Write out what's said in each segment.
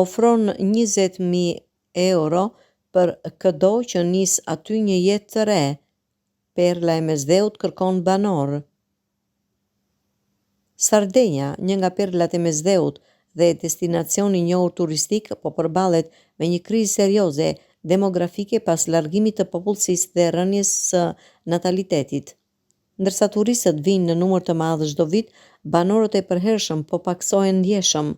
Ofron 20.000 euro për këdo që nis aty një jetë të re. Perla e Mesdheut kërkon banor. Sardenja, një nga perlat e Mesdheut dhe destinacion i njohur turistik, po përballet me një krizë serioze demografike pas largimit të popullsisë dhe rënies së natalitetit. Ndërsa turistët vinë në numër të madh çdo vit, banorët e përhershëm po paksohen ndjeshëm.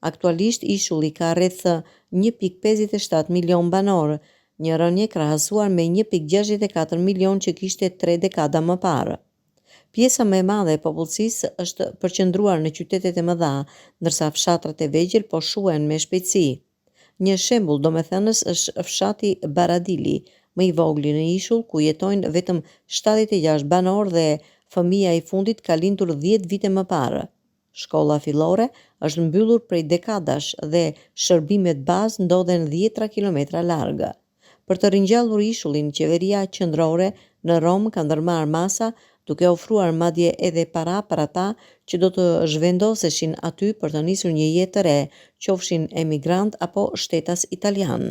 Aktualisht ishulli ka rreth 1.57 milion banor, një rënje krahasuar me 1.64 milion që kishte 3 dekada më parë. Pjesa më e madhe e popullsisë është përqendruar në qytetet e mëdha, ndërsa fshatrat e vegjël po shuhen me shpejtësi. Një shembull domethënës është fshati Baradili, më i vogël në ishull, ku jetojnë vetëm 76 banor dhe fëmia i fundit ka lindur 10 vite më parë. Shkolla fillore është mbyllur prej dekadash dhe shërbimet bazë ndodhen 10 kilometra larg. Për të ringjallur ishullin, qeveria qendrore në Rom ka ndërmarrë masa, duke ofruar madje edhe para për ata që do të zhvendoseshin aty për të nisur një jetë të re, qofshin emigrant apo shtetas italian.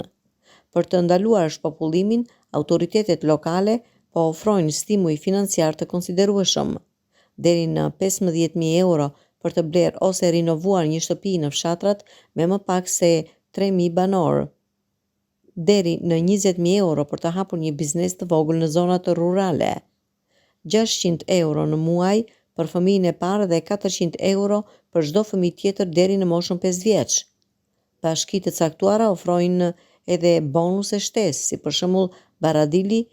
Për të ndaluar shpopullimin, autoritetet lokale po ofrojnë stimuj financiar të konsiderueshëm. Deri në 15.000 euro për të blerë ose rinovuar një shtëpi në fshatrat me më pak se 3.000 banor. Deri në 20.000 euro për të hapur një biznes të vogël në zonat rurale. 600 euro në muaj për fëmijën e parë dhe 400 euro për çdo fëmijë tjetër deri në moshën 5 vjeç. Bashkitë të caktuara ofrojnë edhe bonuse shtesë, si për shembull Baradili,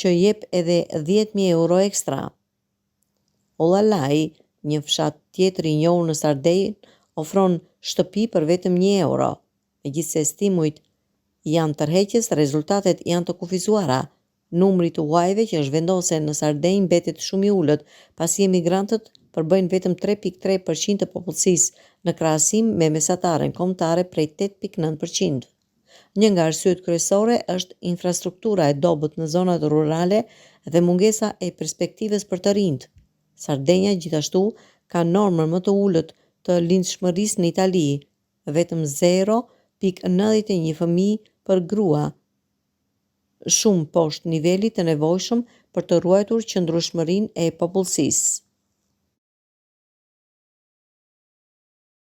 që jep edhe 10.000 euro ekstra. Olalai, një fshat tjetër i njohur në Sardenjë, ofron shtëpi për vetëm 1 euro. Megjithse stimujt janë tërheqës, rezultatet janë të kufizuara. Numri të huajve që zhvendosen në Sardenjë mbetet shumë i ulët, pasi emigrantët përbëjnë vetëm 3.3% të popullsisë në krahasim me mesataren kombëtare prej 8.9%. Një nga arsyet kryesore është infrastruktura e dobët në zonat rurale dhe mungesa e perspektivës për të rinjt. Sardenja gjithashtu ka normën më të ulët të lindshmërisë në Itali, vetëm 0.91 fëmijë për grua, shumë poshtë nivelit të nevojshëm për të ruajtur qëndrueshmërinë e popullsisë.